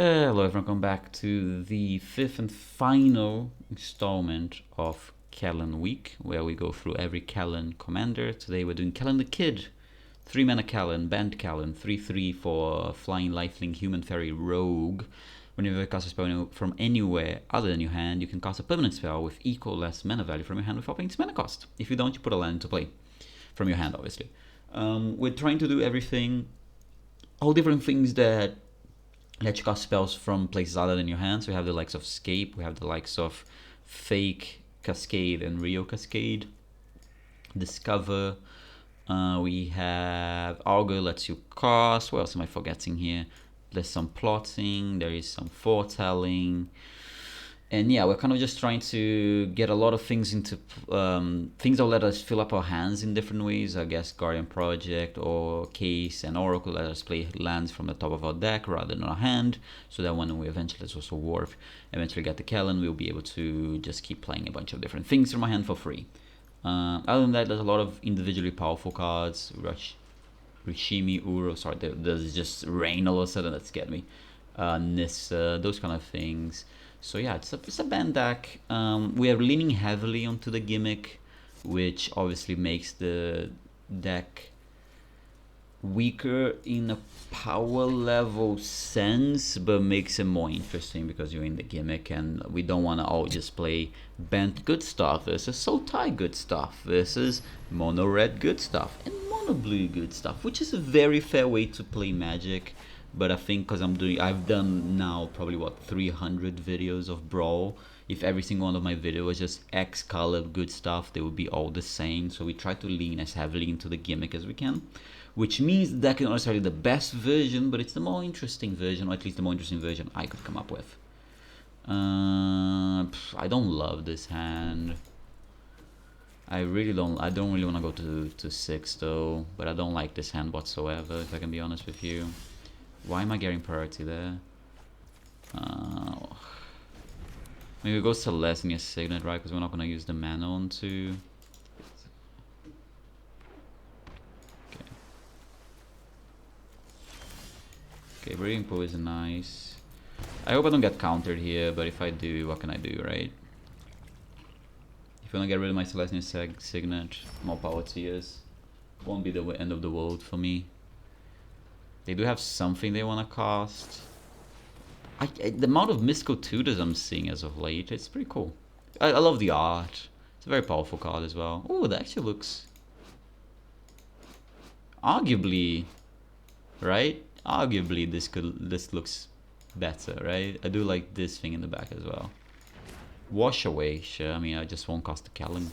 Hello everyone, welcome back to the fifth and final installment of Kellan Week, where we go through every Kellan commander. Today we're doing Kellan the Kid, 3-mana Kellan, banned Kellan, 3-3 for Flying Lifelink Human Fairy Rogue. Whenever you cast a spell from anywhere other than your hand, you can cast a permanent spell with equal or less mana value from your hand without paying its mana cost. If you don't, you put a land into play, from your hand obviously. We're trying to do everything, all different things that let you cast spells from places other than your hand. So we have the likes of Escape, we have the likes of Fake Cascade and Real Cascade. Discover, we have Augur lets you cast. What else am I forgetting here? There's some plotting, there is some foretelling. And yeah, we're kind of just trying to get a lot of things into things that will let us fill up our hands in different ways. I guess Guardian Project or Case and Oracle let us play lands from the top of our deck rather than our hand, so that when we eventually, it's also Wharf, eventually get the Kellan, we'll be able to just keep playing a bunch of different things from our hand for free. Other than that, there's a lot of individually powerful cards. Rishimi, Uro, sorry, there's just rain all of a sudden, that scared me. Nissa, those kind of things. So yeah, it's a banned deck. We are leaning heavily onto the gimmick, which obviously makes the deck weaker in a power level sense, but makes it more interesting because you're in the gimmick, and we don't want to all just play banned good stuff versus Sultai good stuff versus mono red good stuff and mono blue good stuff, which is a very fair way to play Magic. But I think because I've done now probably what 300 videos of Brawl. If every single one of my videos was just X color good stuff, they would be all the same. So we try to lean as heavily into the gimmick as we can, which means that not necessarily the best version, but it's the more interesting version, or at least the more interesting version I could come up with. I don't love this hand. I don't really want to go to 6 though, but I don't like this hand whatsoever, if I can be honest with you. Why am I getting priority there? Maybe we go Celestia Signet, right? Because we're not going to use the mana on to. Okay, Breeding Pool is nice. I hope I don't get countered here, but if I do, what can I do, right? If I want to get rid of my Celestia Signet, more power to you. Won't be the end of the world for me. They do have something they want to cast. The amount of mystical tutors I'm seeing as of late, it's pretty cool. I love the art. It's a very powerful card as well. Oh, that actually looks... Arguably, right? Arguably this looks better, right? I do like this thing in the back as well. Wash Away, sure. I mean, I just won't cast the Kellan.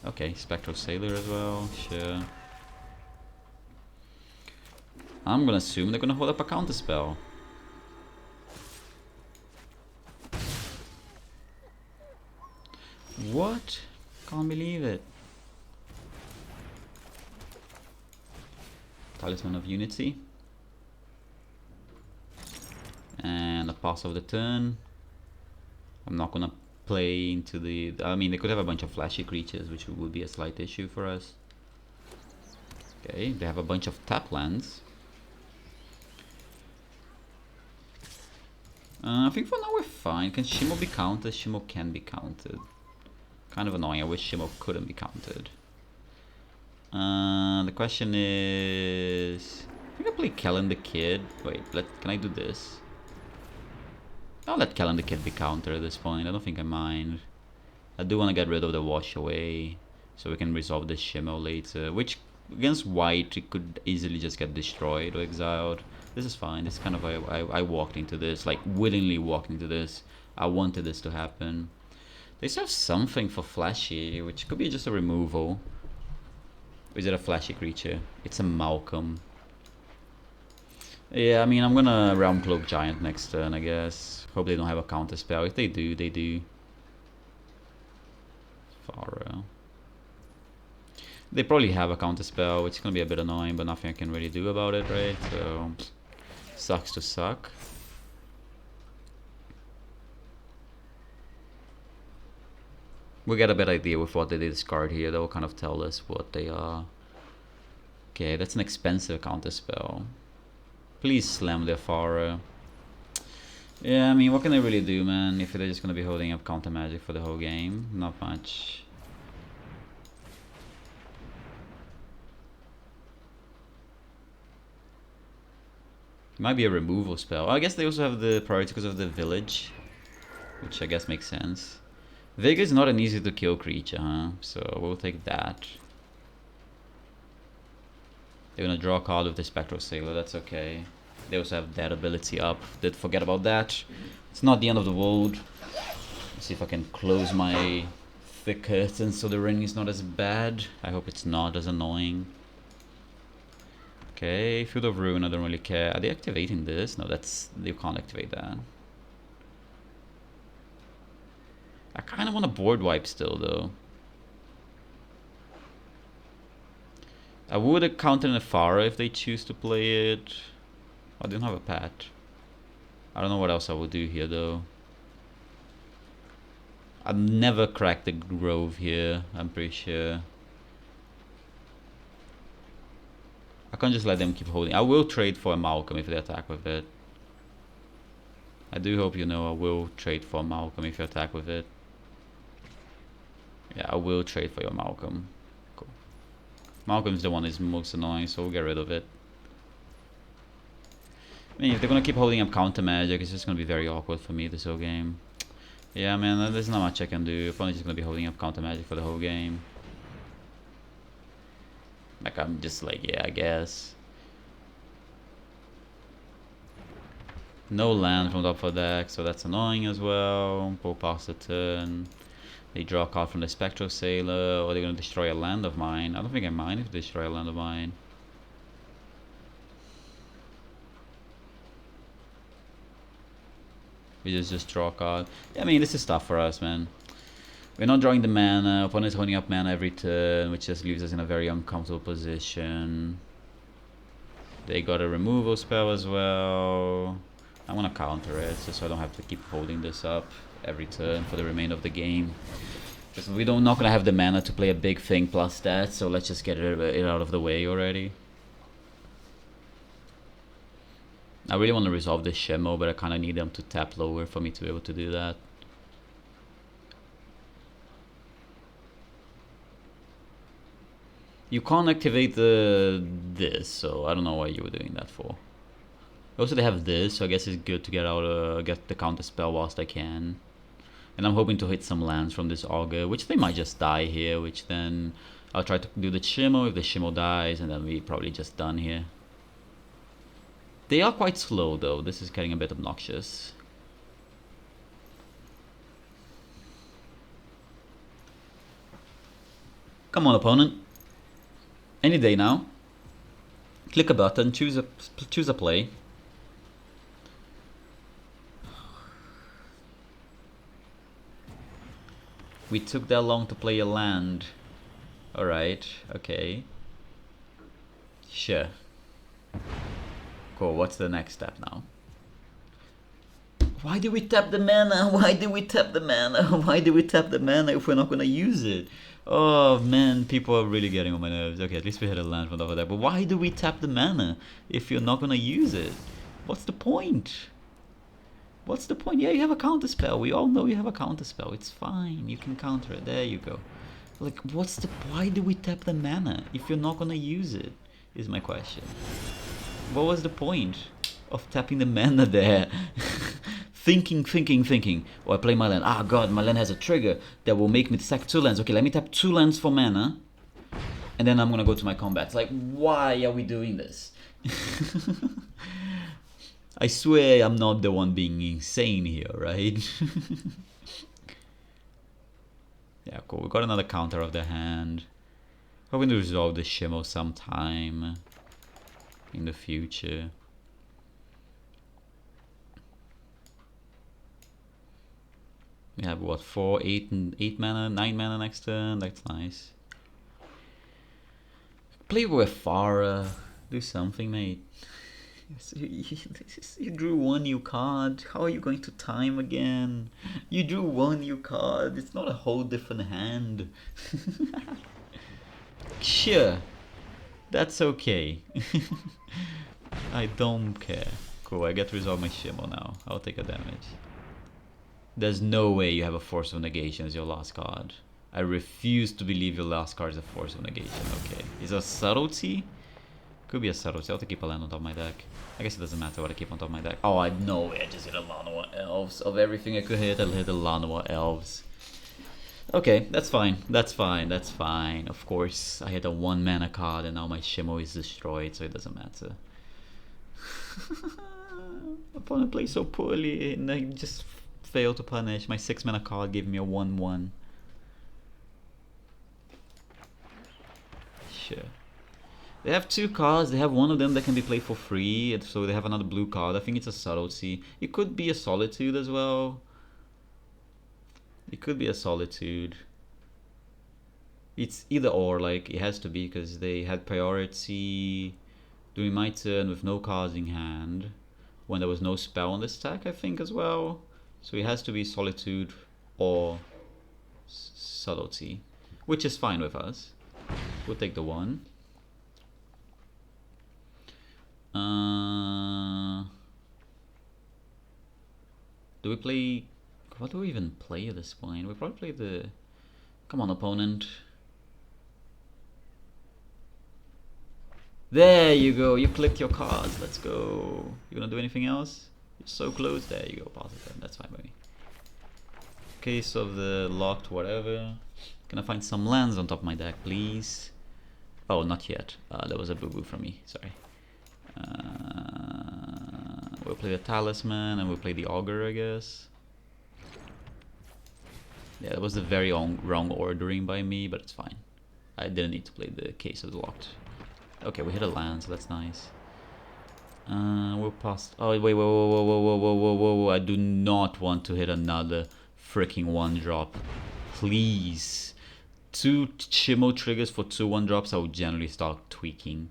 Okay, Spectral Sailor as well, sure. I'm gonna assume they're gonna hold up a counter spell. What? Can't believe it. Talisman of Unity. And a pass of the turn. I'm not gonna play into the... I mean, they could have a bunch of flashy creatures, which would be a slight issue for us. Okay, they have a bunch of tap lands. I think for now we're fine. Can Shimo be countered? Shimo can be countered. Kind of annoying. I wish Shimo couldn't be countered. The question is... I think I play Kellan the Kid. Wait, can I do this? I'll let Kellan the Kid be countered at this point. I don't think I mind. I do want to get rid of the Wash Away, so we can resolve the Shimo later. Which, against white, it could easily just get destroyed or exiled. This is fine. This is kind of I walked into this, like willingly walked into this. I wanted this to happen. They still have something for flashy, which could be just a removal. Or is it a flashy creature? It's a Malcolm. Yeah, I mean, I'm gonna Realm Cloak Giant next turn, I guess. Hope they don't have a counter spell. If they do, they do. Pharaoh. They probably have a counter spell, which is gonna be a bit annoying, but nothing I can really do about it, right? So, sucks to suck. We get a better idea with what they discard here. That will kind of tell us what they are. Okay, that's an expensive counter spell. Please slam the Pharaoh. Yeah, I mean, what can they really do, man, if they're just gonna be holding up counter magic for the whole game? Not much. It might be a removal spell. I guess they also have the priority because of the village, which I guess makes sense. Vega is not an easy to kill creature, huh? So we'll take that. They're gonna draw a card with the Spectral Sailor, that's okay. They also have that ability up. Did forget about that. It's not the end of the world. Let's see if I can close my thick curtains so the ring is not as bad. I hope it's not as annoying. Okay, Field of Ruin, I don't really care. Are they activating this? No, that's... they can't activate that. I kind of want a board wipe still, though. I would have countered Nefara if they choose to play it. I didn't have a pet. I don't know what else I would do here, though. I'd never crack the Grove here, I'm pretty sure. I can't just let them keep holding. I will trade for a Malcolm if they attack with it. I do hope you know I will trade for a Malcolm if you attack with it. Yeah, I will trade for your Malcolm. Cool. Malcolm's the one who's most annoying, so we'll get rid of it. I mean, if they're gonna keep holding up counter magic, it's just gonna be very awkward for me this whole game. Yeah, man, there's not much I can do. I'm probably just gonna be holding up counter magic for the whole game. Like, I'm just like, yeah, I guess. No land from the upper deck, so that's annoying as well. Pull past the turn. They draw a card from the Spectral Sailor, or they're gonna destroy a land of mine. I don't think I mind if they destroy a land of mine. We just draw a card. Yeah, I mean, this is tough for us, man. We're not drawing the mana. Opponent's holding up mana every turn, which just leaves us in a very uncomfortable position. They got a removal spell as well. I'm gonna counter it, just so I don't have to keep holding this up every turn for the remainder of the game. Because we're not gonna have the mana to play a big thing plus that, so let's just get it out of the way already. I really want to resolve this Shemo, but I kind of need them to tap lower for me to be able to do that. You can't activate this, so I don't know why you were doing that for. Also, they have this, so I guess it's good to get the counter spell whilst I can. And I'm hoping to hit some lands from this Augur, which they might just die here, which then I'll try to do the Shimo if the Shimo dies, and then we're probably just done here. They are quite slow though, this is getting a bit obnoxious. Come on, opponent. Any day now. Click a button, choose a play. We took that long to play a land. Alright, okay. Sure. Cool, what's the next step now? Why did we tap the mana? Why did we tap the mana? Why did we tap the mana if we're not gonna use it? Oh man, people are really getting on my nerves. Okay, at least we had a land from over there. But why do we tap the mana if you're not gonna use it? What's the point? What's the point? Yeah, you have a counter spell. We all know you have a counter spell. It's fine. You can counter it. There you go. Like, why do we tap the mana if you're not gonna use it? Is my question. What was the point of tapping the mana there? Thinking. Oh, I play my land. Ah, God, my land has a trigger that will make me sack 2 lands. Okay, let me tap 2 lands for mana. And then I'm gonna go to my combats. Like, why are we doing this? I swear I'm not the one being insane here, right? Yeah, cool. We got another counter of the hand. Hoping to resolve the Shimo sometime in the future. We have what, 4, 8 mana, 9 mana next turn. That's nice. Play with Farah. Do something, mate. You drew 1 new card. How are you going to time again? You drew 1 new card. It's not a whole different hand. Sure. That's okay. I don't care. Cool. Cool, I get to resolve my Shimo now. I'll take a damage. There's no way you have a Force of Negation as your last card. I refuse to believe your last card is a Force of Negation. Okay. Is a Subtlety? Could be a Subtlety. I'll keep a land on top of my deck. I guess it doesn't matter what I keep on top of my deck. Oh, I know. I just hit a Lanoa Elves. Of everything I could hit, I'll hit a Lanoa Elves. Okay, that's fine. That's fine. That's fine. Of course, I hit a 1 mana card and now my Shimo is destroyed, so it doesn't matter. Opponent plays so poorly and I just failed to punish. My 6 mana card gave me a 1/1. Sure. They have 2 cards. They have one of them that can be played for free, and so they have another blue card. I think it's a Subtlety. It could be a Solitude as well. It could be a Solitude. It's either or, like, it has to be, because they had priority during my turn with no cards in hand, when there was no spell on the stack, I think, as well. So it has to be Solitude or Subtlety, which is fine with us. We'll take the 1. Do we play... What do we even play at this point? We probably play the... Come on, opponent. There you go, you clicked your cards, let's go. You wanna do anything else? You're so close, there you go, pass it then, that's fine by me. Case of the locked whatever. Can I find some lands on top of my deck, please? Oh, not yet. That was a boo-boo from me, sorry. We'll play the Talisman and we'll play the Augur, I guess. Yeah, that was the very wrong ordering by me, but it's fine. I didn't need to play the Case of the Locked. Okay, we hit a land, so that's nice. We'll pass. Oh, wait, whoa. I do not want to hit another freaking 1-drop. Please. 2 Shimo triggers for 2 1-drops, I would generally start tweaking.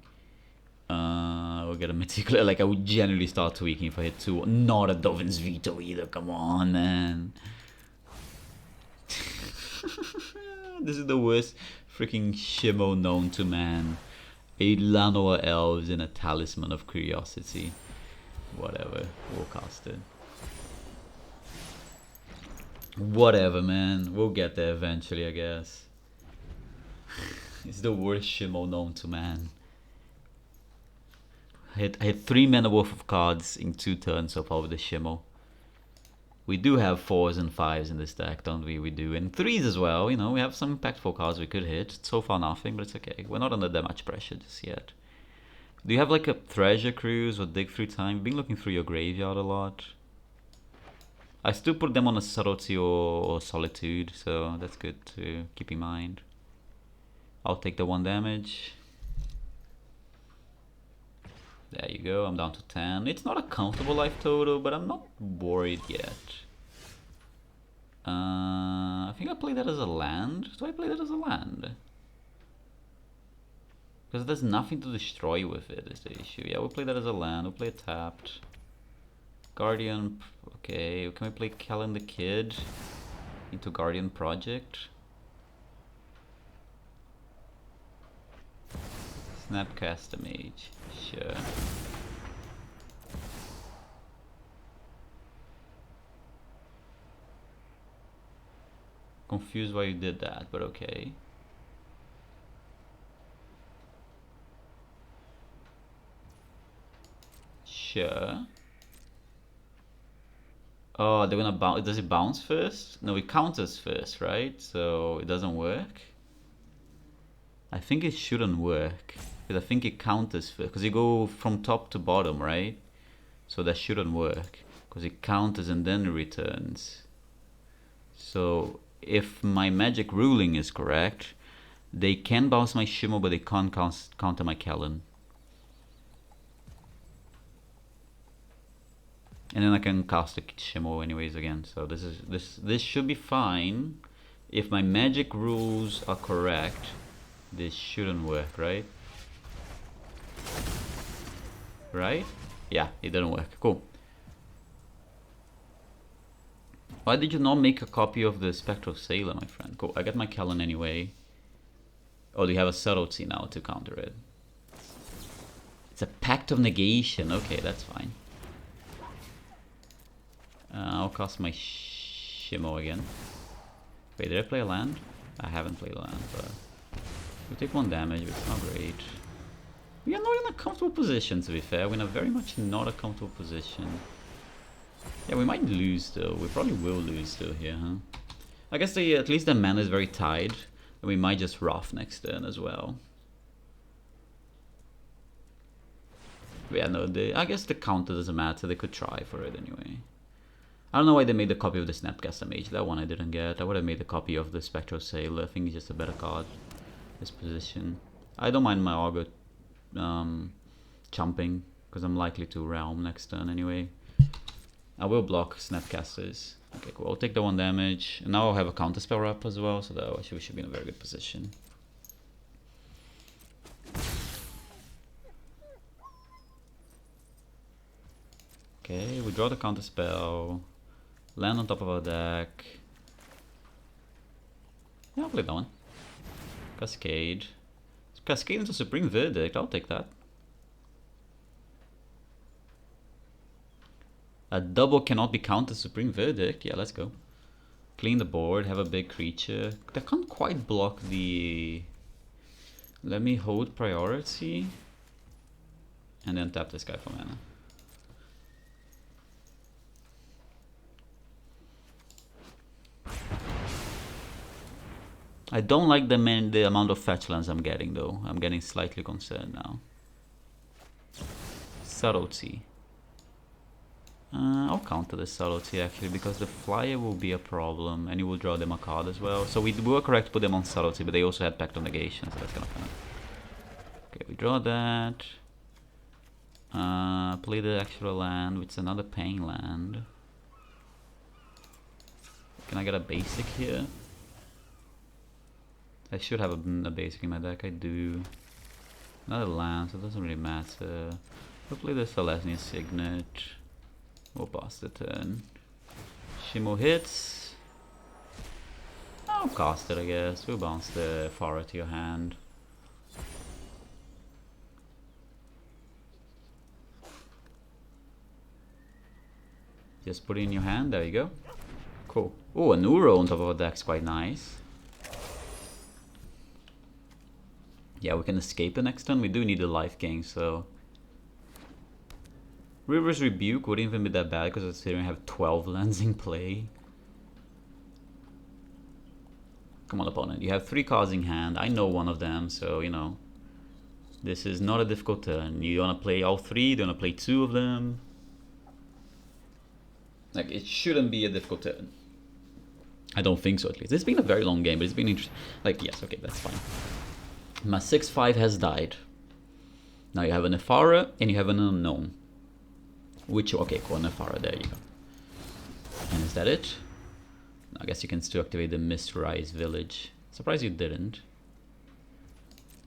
We'll get a meticulous. Like, I would generally start tweaking if I hit 2. Not a Dovin's Veto either, come on, man. This is the worst freaking Shimo known to man. A Lanoa Elves and a Talisman of Curiosity. Whatever, we'll cast it. Whatever, man. We'll get there eventually, I guess. It's the worst Shimo known to man. I hit 3 mana worth of cards in 2 turns so far with the Shimo. We do have 4s and 5s in this deck, don't we? We do. And 3s as well, you know, we have some impactful cards we could hit. So far nothing, but it's okay. We're not under that much pressure just yet. Do you have like a Treasure Cruise or Dig Through Time? I've been looking through your graveyard a lot. I still put them on a Subtlety or Solitude, so that's good to keep in mind. I'll take the 1 damage. There you go, I'm down to 10. It's not a comfortable life total, but I'm not worried yet. I think I play that as a land. Do I play that as a land? Because there's nothing to destroy with it is the issue. Yeah, we'll play that as a land. We'll play it tapped. Guardian, okay. Can we play Kellan the Kid into Guardian Project? Snapcaster Mage, sure. Confused why you did that, but okay. Sure. Oh, they're gonna bounce. Does it bounce first? No, it counters first, right? So it doesn't work. I think it shouldn't work. Because I think it counters first. Because you go from top to bottom, right? So that shouldn't work. Because it counters and then returns. So if my magic ruling is correct, they can bounce my Shimo, but they can't counter my Kellan. And then I can cast the Shimo anyways again. So this should be fine. If my magic rules are correct, this shouldn't work, right? Right? Yeah, it didn't work. Cool. Why did you not make a copy of the Spectral Sailor, my friend? Cool, I got my Kellan anyway. Oh, do you have a Subtlety now to counter it? It's a Pact of Negation. Okay, that's fine. cast my Shimo again. Wait, did I play a land? I haven't played a land, but we take 1 damage, but it's not great. We are not in a comfortable position, to be fair. We're in a very much not a comfortable position. Yeah, we might lose though. We probably will lose though here, huh? I guess at least the mana is very tied, and we might just Wrath next turn as well. But yeah, no, I guess the counter doesn't matter. They could try for it anyway. I don't know why they made a copy of the Snapcaster Mage. That one I didn't get. I would have made a copy of the Spectral Sailor. I think it's just a better card. This position. I don't mind my Augur chumping, because I'm likely to Realm next turn anyway. I will block Snapcasters. Okay, cool. I'll take the 1 damage. And now I'll have a counterspell up as well, so that we should be in a very good position. Okay, we draw the counterspell. Land on top of our deck. Yeah, I'll play that one. Cascade. Cascade into Supreme Verdict, I'll take that. A double cannot be countered Supreme Verdict. Yeah, let's go. Clean the board, have a big creature. They can't quite block the... Let me hold priority. And then tap this guy for mana. I don't like the amount of fetch lands I'm getting though. I'm getting slightly concerned now. Subtlety. I'll counter the subtlety actually, because the flyer will be a problem and you will draw them a card as well. So we were correct to put them on subtlety, but they also had Pact of Negation, so that's kind of fun. Okay, we draw that. Play the actual land, which is another paying land. Can I get a basic here? I should have a basic in my deck, I do. Another land, so it doesn't really matter. We'll play the Celestia Signet. We'll pass the turn. Shimo hits. I'll cast it, I guess. We'll bounce the Fara to your hand. Just put it in your hand, there you go. Cool. Oh, an Uro on top of our deck's quite nice. Yeah, we can escape the next turn. We do need a life gain, so... River's Rebuke wouldn't even be that bad, because considering I have 12 lands in play. Come on, opponent. You have 3 cards in hand. I know one of them, so, you know. This is not a difficult turn. You want to play all 3? You want to play 2 of them? Like, it shouldn't be a difficult turn. I don't think so, at least. It's been a very long game, but it's been interesting. Like, yes, okay, that's fine. My 6/5 has died. Now you have an Nephara and you have an Unknown. Which, okay, cool, Nephara, there you go. And is that it? I guess you can still activate the Mistrise Village. Surprised you didn't.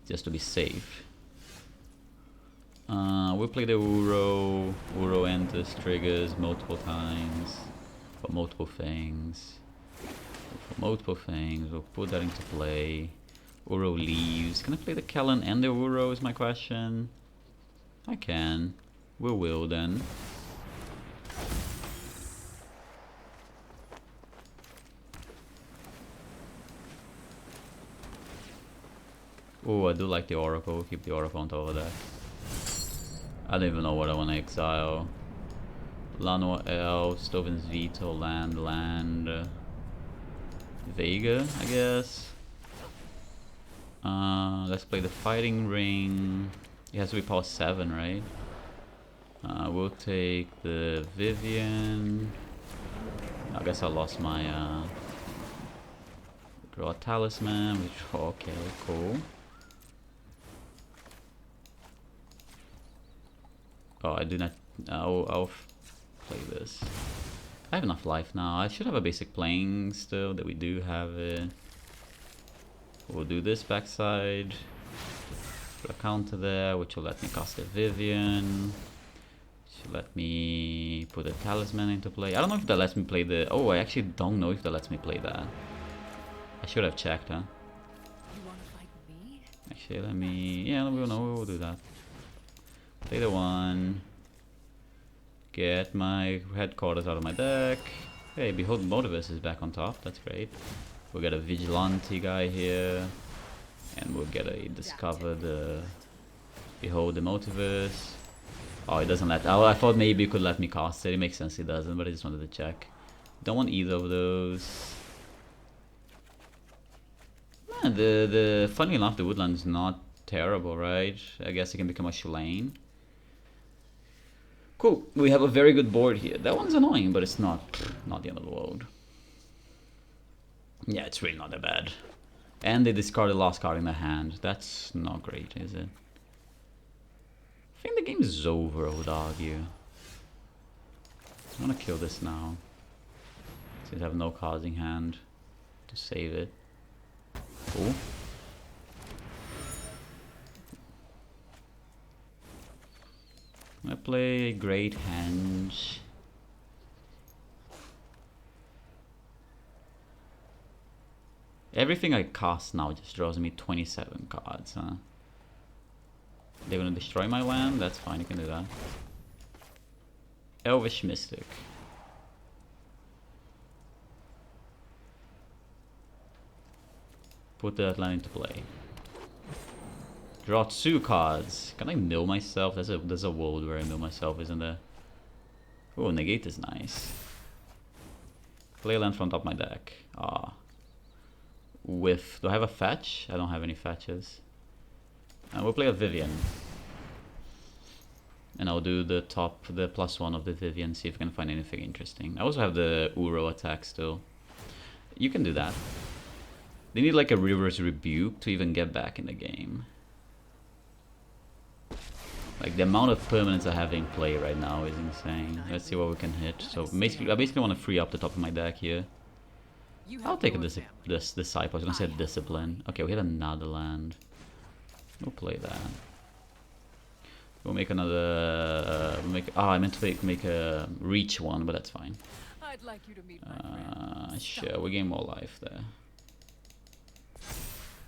Just to be safe. We'll play the Uro. Uro enters, triggers multiple times. For multiple things. For multiple things, we'll put that into play. Uro leaves. Can I play the Kellan and the Uro is my question. I can. We will then. Oh, I do like the Oracle. Keep the Oracle on top of that. I don't even know what I want to exile. Llanowar Elf, Stoven's Veto, land. Vega, I guess. Let's play the Fighting Ring. It has to be power 7, right? We'll take the Vivian. I guess I lost my draw a Talisman, which okay, cool. Oh, I do not. I'll play this. I have enough life now. I should have a basic playing still. That we do have it. We'll do this backside. Put a counter there, which will let me cast a Vivian. Should let me put a Talisman into play. I don't know if that lets me play the... Oh, I actually don't know if that lets me play that. I should have checked, huh? You want to fight me? Actually, let me... Yeah, we'll do that. Play the one. Get my headquarters out of my deck. Okay, Behold Motivus is back on top. That's great. We'll get a Vigilante guy here. And we'll get a Discover the Behold the Motivus. Oh, it doesn't let... Oh, I thought maybe it could let me cast it. It makes sense it doesn't, but I just wanted to check. Don't want either of those. Man, the funny enough, the woodland is not terrible, right? I guess it can become a Shalane. Cool. We have a very good board here. That one's annoying, but it's not the end of the world. Yeah, it's really not that bad. And they discard the last card in their hand. That's not great, is it? I think the game is over, I would argue. I'm gonna kill this now. Since I have no cards in hand to save it. Cool. I play Great Henge. Everything I cast now just draws me 27 cards, huh? They're gonna destroy my land? That's fine, you can do that. Elvish Mystic. Put that land into play. Draw 2 cards. Can I mill myself? There's a world where I mill myself, isn't there? Oh, negate is nice. Play land from top of my deck. Ah. With... Do I have a fetch? I don't have any fetches. And we'll play a Vivian. And I'll do the +1 of the Vivian, see if I can find anything interesting. I also have the Uro attack still. You can do that. They need like a River's Rebuke to even get back in the game. Like the amount of permanents I have in play right now is insane. Let's see what we can hit. So basically, I basically want to free up the top of my deck here. I'll take this Disciple. I was gonna say Discipline. Okay, we hit another land. We'll play that. We'll make another. I meant to make a Reach one, but that's fine. I'd like you to meet my friend. Sure, we gain more life there.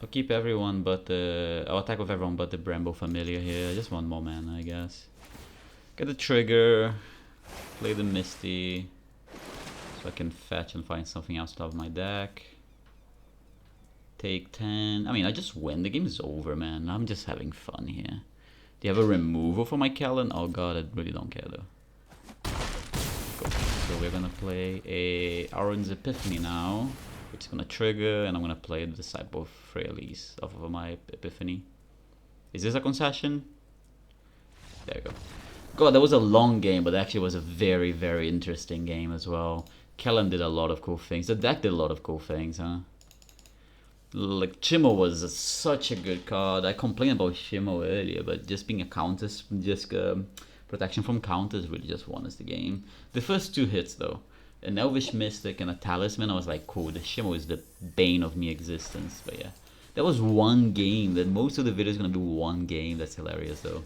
I'll keep everyone but the... I'll attack with everyone but the Bramble Familiar here. Just one more mana, I guess. Get the trigger. Play the Misty. So I can fetch and find something else top of my deck. Take 10. I mean, I just win. The game is over, man. I'm just having fun here. Do you have a removal for my Kellan? Oh god, I really don't care though. Cool. So we're gonna play a Auron's Epiphany now. Which is gonna trigger, and I'm gonna play the Disciple of Freyalise off of my Epiphany. Is this a concession? There you go. God, that was a long game, but actually was a very, very interesting game as well. Kellan did a lot of cool things. The deck did a lot of cool things, huh? Like, Chimo was such a good card. I complained about Chimo earlier, but just being a countess, just protection from counters really just won us the game. The first 2 hits, though. An Elvish Mystic and a Talisman, I was like, cool, the Shimo is the bane of my existence. But yeah, that was one game. That most of the video is going to be one game. That's hilarious, though.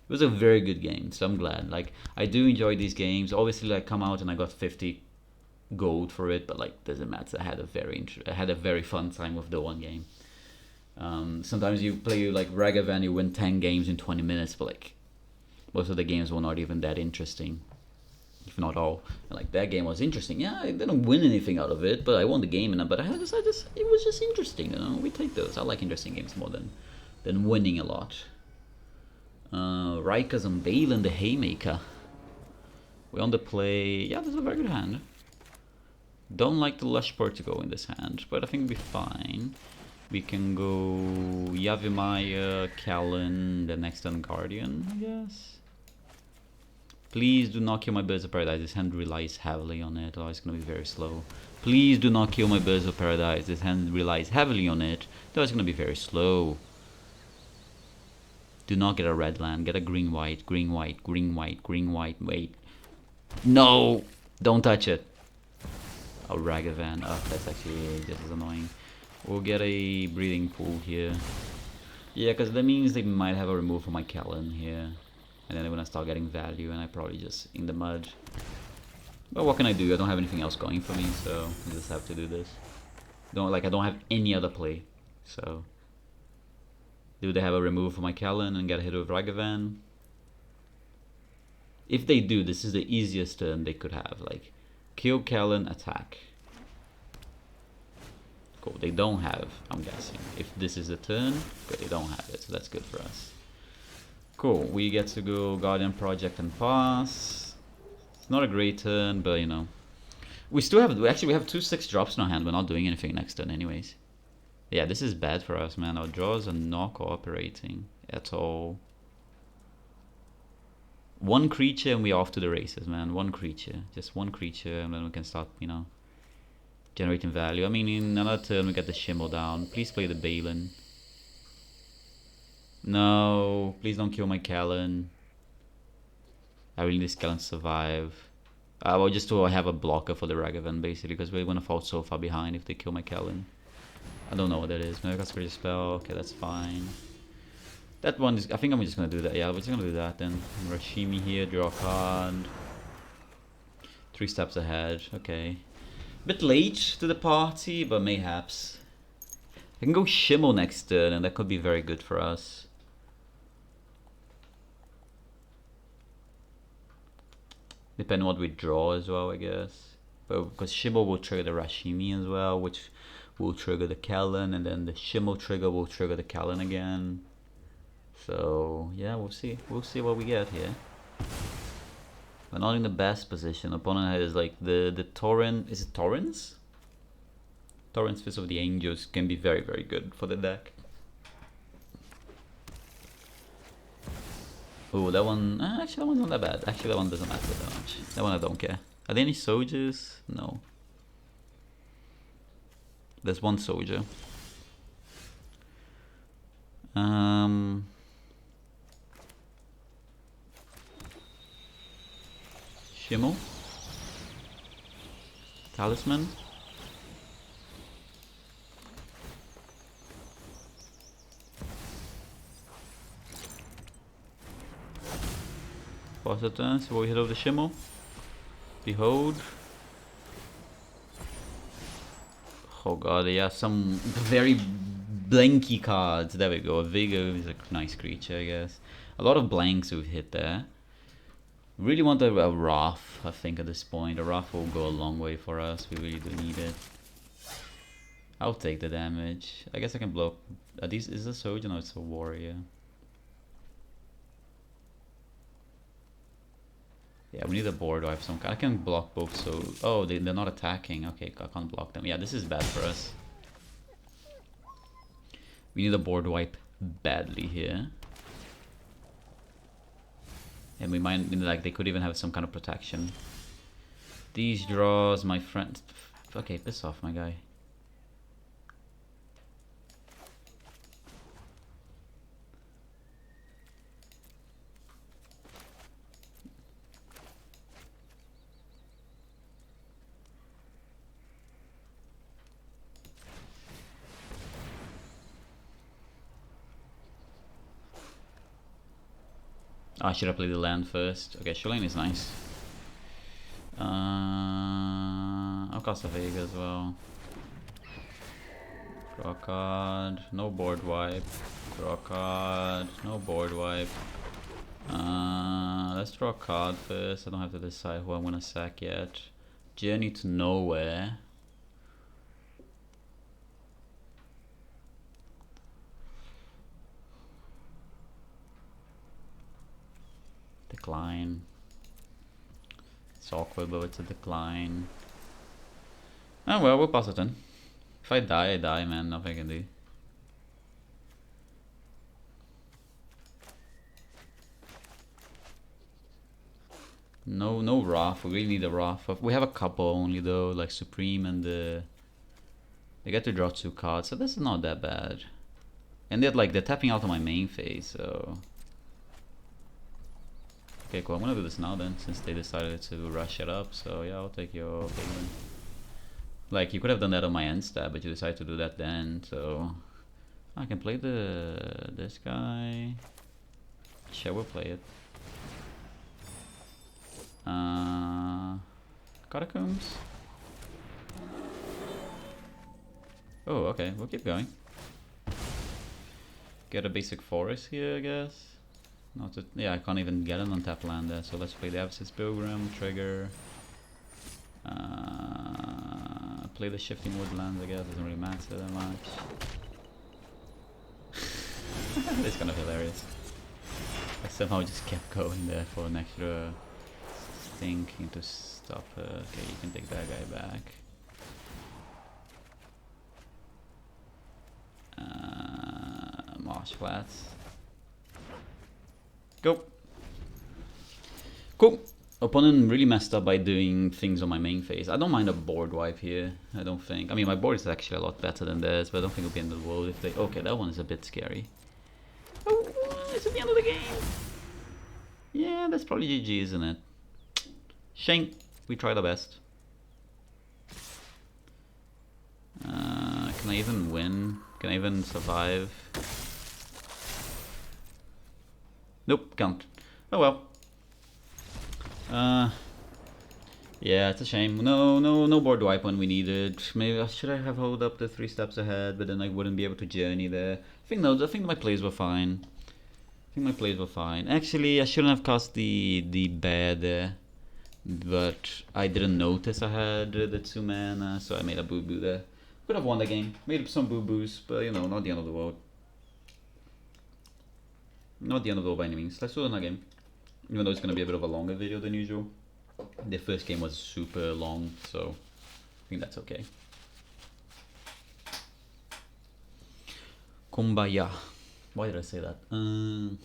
It was a very good game, so I'm glad. Like, I do enjoy these games. Obviously, like, come out and I got 50 gold for it, but like, doesn't matter. I had a very fun time with the one game. Sometimes you play like Ragavan, you win 10 games in 20 minutes, but like, most of the games were not even that interesting. If not all. And like that game was interesting. Yeah, I didn't win anything out of it, but I won the game. But it was just interesting. You know, we take those. I like interesting games more than winning a lot. Raikas and Balin, the Haymaker. We on the play. Yeah, this is a very good hand. Don't like the Lush Portico in this hand, but I think we'll be fine. We can go Yavimaya, Kellan, the next turn Guardian, I guess. Please do not kill my Birds of Paradise. This hand relies heavily on it, otherwise it's going to be very slow. Please do not kill my Birds of Paradise. This hand relies heavily on it, otherwise it's going to be very slow. Do not get a red land. Get a green white, green white, green white, green white. Wait. No! Don't touch it. Oh, Ragavan. Oh, that's actually just as annoying. We'll get a Breeding Pool here. Yeah, because that means they might have a remove for my Kellan here. And then they're gonna start getting value, and I probably just in the mud. But what can I do? I don't have anything else going for me, so I just have to do this. I don't have any other play. So do they have a remove for my Kellan and get a hit with Ragavan? If they do, this is the easiest turn they could have. Like, Kill Kellan, attack. Cool, they don't have, I'm guessing. If this is the turn, good, they don't have it, so that's good for us. Cool, we get to go Guardian Project and pass. It's not a great turn, but you know. We still have, actually we have 2 6-drops in our hand, we're not doing anything next turn anyways. Yeah, this is bad for us, man. Our draws are not cooperating at all. 1 creature and we're off to the races, man. 1 creature, just 1 creature, and then we can start, you know, generating value. I mean, in another turn we get the Shimmel down. Please play the Balin. No, please don't kill my Kellan. I really need this Kellan to survive. Well, just to have a blocker for the Ragavan, basically, because we're gonna fall so far behind if they kill my Kellan. I don't know what that is. Maybe I got Spirit Spell. Okay, that's fine. That one is. I think I'm just gonna do that. Yeah, we're just gonna do that then. Rashimi here, draw a card. 3 steps ahead. Okay. Bit late to the party, but mayhaps. I can go Shimmel next turn, and that could be very good for us. Depending on what we draw as well, I guess. But because Shimmel will trigger the Rashimi as well, which will trigger the Kellan, and then the Shimmel trigger will trigger the Kellan again. So yeah, we'll see. We'll see what we get here. We're not in the best position. Opponent has like the Torrent. Is it Torrents? Torrent's Fist of the Angels can be very, very good for the deck. Oh, that one. Actually, that one's not that bad. Actually, that one doesn't matter that much. That one I don't care. Are there any soldiers? No. There's 1 soldier. Shimmel. Talisman. Pause the turn, see what we hit of the Shimmel. Behold. Oh god, yeah, some very blanky cards. There we go. Vigor is a nice creature, I guess. A lot of blanks we've hit there. Really want a Wrath, I think, at this point. A Wrath will go a long way for us. We really do need it. I'll take the damage. I guess I can block. Is this a soldier? No, it's a warrior. Yeah, we need a board wipe some kind. I can block both, so... Oh, they're not attacking. Okay, I can't block them. Yeah, this is bad for us. We need a board wipe badly here. And we might... Like, they could even have some kind of protection. These draws, my friend... Okay, piss off, my guy. Oh, I should have played the land first. Okay, Shoreline is nice. I'll cast a Vega as well. Draw a card, no board wipe. Draw a card, no board wipe. Let's draw a card first. I don't have to decide who I'm gonna sack yet. Journey to Nowhere. Decline. It's awkward, but it's a decline. Oh well, we'll pass it in. If I die, man. Nothing I can do. No Wrath. We really need a Wrath. We have a couple only though, like Supreme and the... They get to draw 2 cards, so this is not that bad. And they're tapping out on my main phase, so... Okay, cool. I'm gonna do this now then, since they decided to rush it up. So yeah, I'll take your payment. Like, you could have done that on my end stab, but you decided to do that then, so... I can play this guy. Sure, we'll play it. Catacombs? Oh, okay, we'll keep going. Get a basic forest here, I guess. Not to, yeah, I can't even get an untapped land there, so let's play the Abscess Pilgrim, trigger. play the shifting woodlands, I guess. Doesn't really matter that much. It's kind of hilarious. I somehow just kept going there for an extra thinking to stop her. Okay, you can take that guy back. Marsh flats. Go. Cool. Opponent really messed up by doing things on my main phase. I don't mind a board wipe here. I don't think. I mean, my board is actually a lot better than theirs, but I don't think it'll be in the world if they. Okay, that one is a bit scary. Oh, it's at the end of the game. Yeah, that's probably GG, isn't it? Shame. We tried our best. Can I even win? Can I even survive? Nope, can't. Oh well. Yeah, it's a shame. No board wipe when we needed. Maybe should I have held up the 3 steps ahead, but then I wouldn't be able to journey there. I think my plays were fine. Actually, I shouldn't have cast the bear there, but I didn't notice I had the 2 mana, so I made a boo boo there. Could have won the game. Made some boo boos, but you know, not the end of the world. Not the end of the world by any means. Let's do another game. Even though it's gonna be a bit of a longer video than usual. The first game was super long, so I think that's okay. Kumbaya. Why did I say that? I'm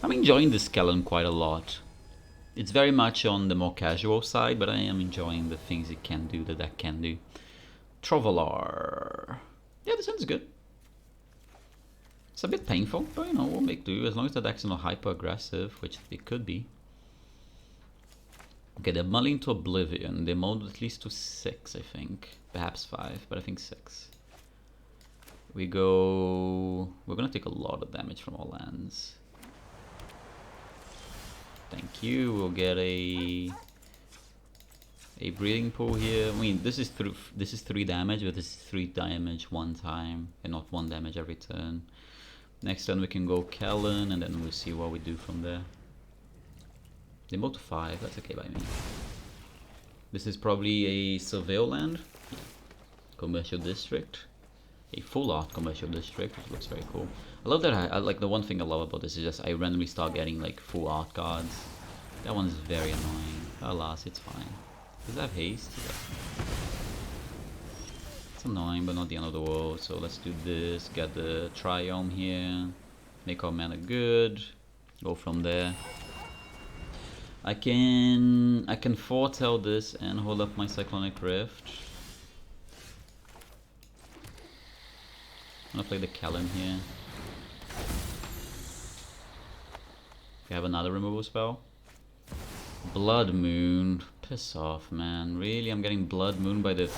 enjoying this Kellan quite a lot. It's very much on the more casual side, but I am enjoying the things it can do, the deck can do. Trovalar. Yeah, this one's good. It's a bit painful, but you know, we'll make do as long as the deck's not hyper aggressive, which it could be. Okay, they're mulling to Oblivion. They mulled at least to 6, I think. Perhaps 5, but I think 6. We're gonna take a lot of damage from our lands. Thank you. We'll get a breeding pool here. I mean, this is 3 damage, but this is 3 damage one time, and not 1 damage every turn. Next turn we can go Kellan, and then we'll see what we do from there. They move to 5, that's okay by me. This is probably a surveil land. Commercial district. A full art commercial district, which looks very cool. I love that I like the one thing I love about this is just I randomly start getting like full art cards. That one is very annoying. Alas, it's fine. Does that have haste? It's annoying, but not the end of the world. So let's do this. Get the Triome here. Make our mana good. Go from there. I can foretell this and hold up my Cyclonic Rift. I'm gonna play the Kellan here. We have another removal spell. Blood Moon. Piss off, man. Really? I'm getting Blood Moon by the...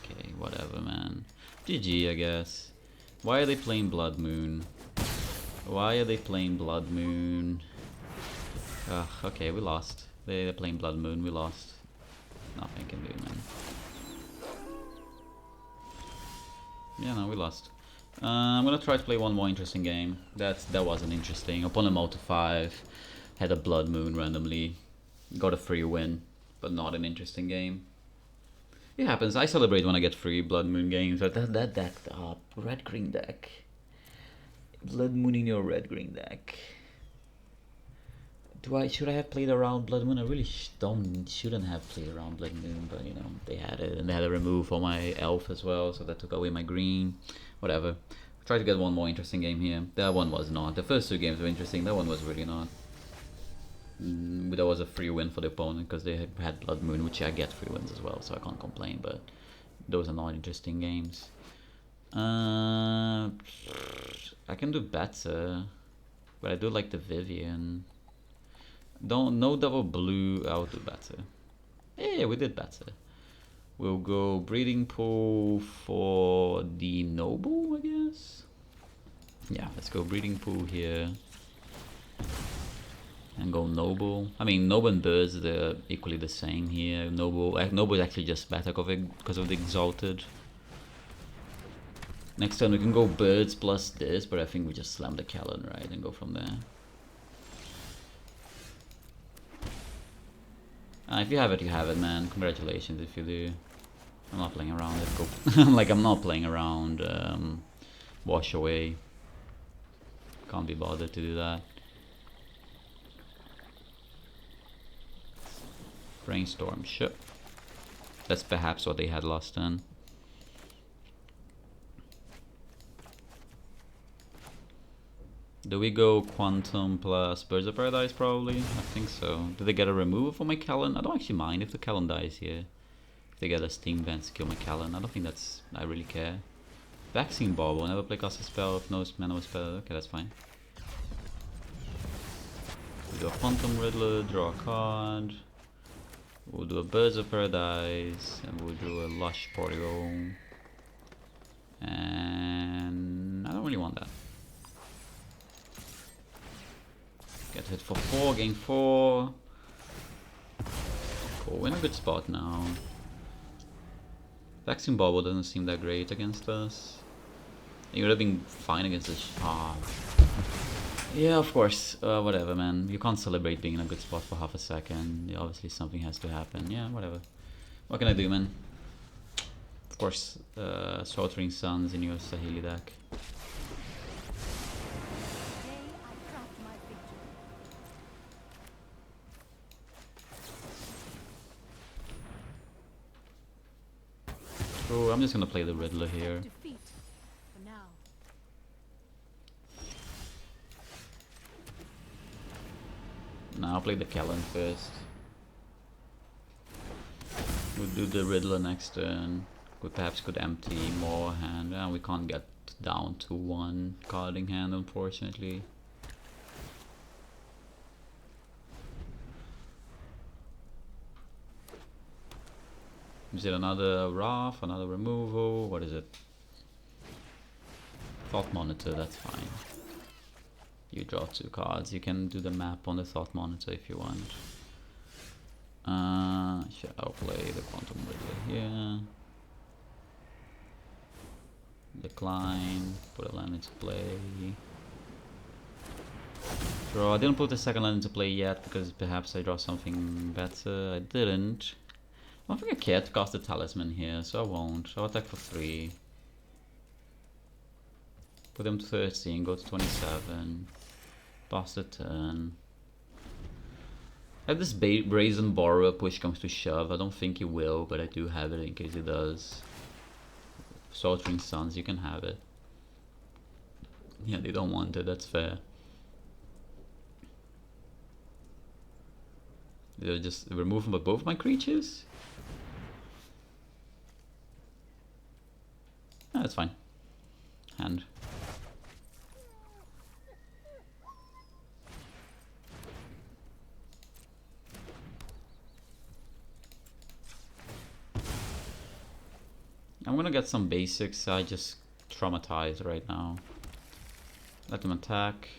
Okay, whatever, man. GG, I guess. Why are they playing Blood Moon? Why are they playing Blood Moon? Ugh, okay, we lost. They're playing Blood Moon, we lost. Nothing can do, man. Yeah, no, we lost. I'm gonna try to play one more interesting game. That wasn't interesting. Opponent mulled to 5, had a Blood Moon randomly, got a free win, but not an interesting game. It happens. I celebrate when I get free Blood Moon games. But that deck, red green deck. Blood Moon in your red green deck. Should I have played around Blood Moon? I really shouldn't have played around Blood Moon, but you know, they had it, and they had a remove for my elf as well, so that took away my green. Whatever. Try to get one more interesting game here. That one was not. The first 2 games were interesting, that one was really not. But that was a free win for the opponent because they had Blood Moon, which I get free wins as well, so I can't complain, but those are not interesting games. I can do better, but I do like the Vivian. No double blue, I'll do better. Yeah, we did better. We'll go breeding pool for the noble, I guess. Yeah, let's go breeding pool here. And go noble. I mean, noble and birds, they're equally the same here. Noble is actually just better because of the exalted. Next turn we can go birds plus this, but I think we just slam the Kellan, right, and go from there. If you have it, you have it, man. Congratulations if you do. I'm not playing around it. Go. Like, I'm not playing around. Wash away. Can't be bothered to do that. Brainstorm, sure. That's perhaps what they had last turn. Do we go Quantum plus Birds of Paradise probably? I think so. Do they get a removal for my Kellan? I don't actually mind if the Kellan dies here. If they get a Steam Vent to kill my Kellan, I don't think that's... I really care. Vaccine Ball, will never play cast a spell if no mana was spell. Okay, that's fine. We do a Quantum Riddler, draw a card. We'll do a Birds of Paradise, and we'll do a Lush Portico. And I don't really want that. Get hit for 4, gain 4. Cool, we're in a good spot now. Vaccine Bobble doesn't seem that great against us. It would have been fine against this. Yeah, of course. Whatever, man. You can't celebrate being in a good spot for half a second. Obviously, something has to happen. Yeah, whatever. What can I do, man? Of course, Sweltering Suns in your Sahili deck. Oh, I'm just gonna play the Riddler here. Now I'll play the Kellan first. We'll do the Riddler next turn. We perhaps could empty more hand. We can't get down to 1 carding hand, unfortunately. Is it another Wrath, another removal? What is it? Thought Monitor, that's fine. You draw 2 cards. You can do the map on the Thought Monitor if you want. Sure, I'll play the Quantum Riddler here. Decline, put a land into play. Draw. I didn't put the second land into play yet because perhaps I draw something better. I didn't. I don't think I care to cast the Talisman here, so I won't. I'll attack for 3. Put them to 13, go to 27. Pass the turn. I have this Brazen Borrower push comes to shove. I don't think he will, but I do have it in case he does. Sweltering Suns, you can have it. Yeah, they don't want it, that's fair. Did I just remove them by both my creatures? Ah, that's fine. Hand. I'm gonna get some basics. I just traumatized right now. Let them attack.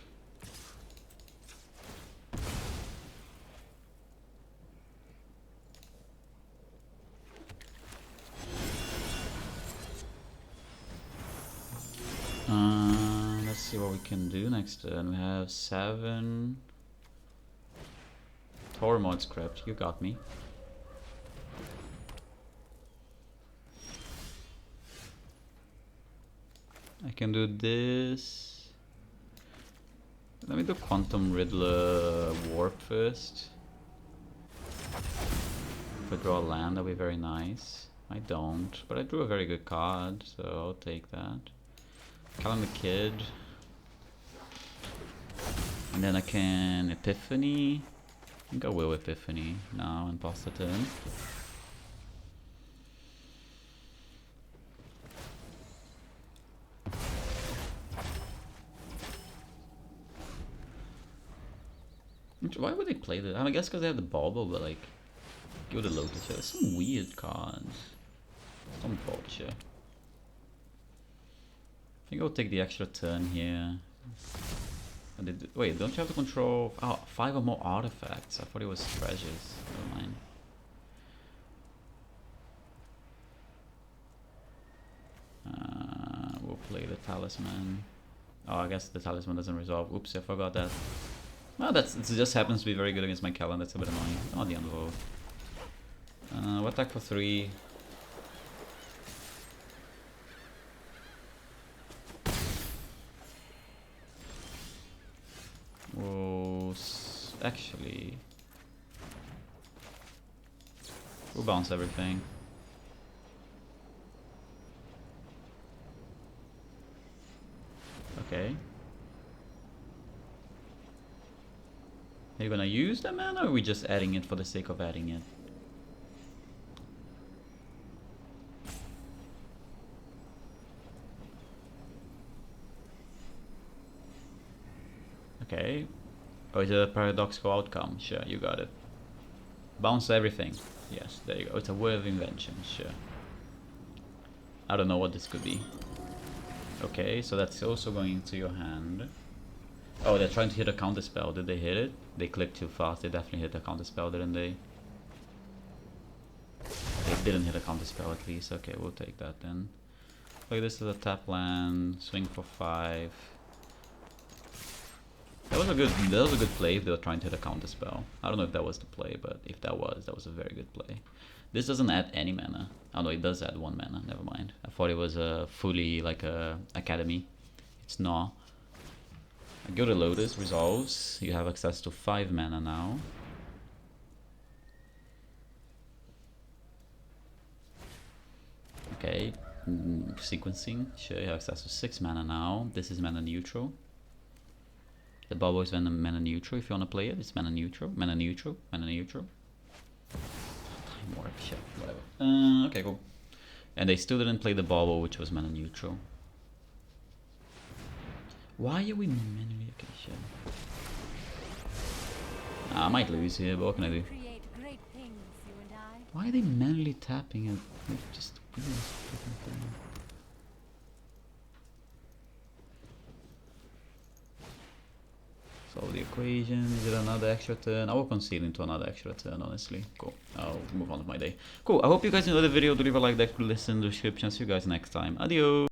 Let's see what we can do next turn. We have 7. Tormod Script, you got me. I can do this. Let me do Quantum Riddler Warp first. If I draw a land, that'll be very nice. I don't, but I drew a very good card, so I'll take that. Kellan the Kid. And then I can Epiphany. I think I will Epiphany now and pass the turn. Why would they play that? I guess because they have the Bauble, but like, give the Lotus. There's some weird cards. Some Vulture. I think I'll take the extra turn here. Wait, don't you have to control 5 or more artifacts? I thought it was treasures. Never mind. We'll play the Talisman. Oh, I guess the Talisman doesn't resolve. Oops, I forgot that. Well, it just happens to be very good against my Kellan. That's a bit annoying. Not the end of all. What attack for 3? Whoa, actually, we'll bounce everything. Okay. Are you gonna use that mana, or are we just adding it for the sake of adding it? Okay. Oh, it's a paradoxical outcome. Sure, you got it. Bounce everything. Yes, there you go. It's a word of invention. Sure. I don't know what this could be. Okay, so that's also going into your hand. Oh, they're trying to hit a counter spell. Did they hit it? They clicked too fast. They definitely hit a counter spell, didn't they? They didn't hit a counter spell at least. Okay, we'll take that then. Look, this is a tap land. Swing for 5. That was a good play if they were trying to hit a counter spell. I don't know if that was the play, but if that was a very good play. This doesn't add any mana. Oh no, it does add 1 mana. Never mind. I thought it was a fully like a academy. It's not. Go to Lotus, resolves. You have access to 5 mana now. Okay, sequencing. Sure, you have access to 6 mana now. This is mana neutral. The bubble is mana neutral if you want to play it. It's mana neutral, mana neutral, mana neutral. Time warp, shit, whatever. Okay, cool. And they still didn't play the bubble, which was mana neutral. Why are we manually? Okay, shit. I might lose here, but what can I do? Why are they manually tapping it? Just weird freaking thing. Solve the equation. Is it another extra turn? I will concede into another extra turn, honestly. Cool. I'll move on with my day. Cool. I hope you guys enjoyed the video. Do leave a like, that, listen in the description. See you guys next time. Adios.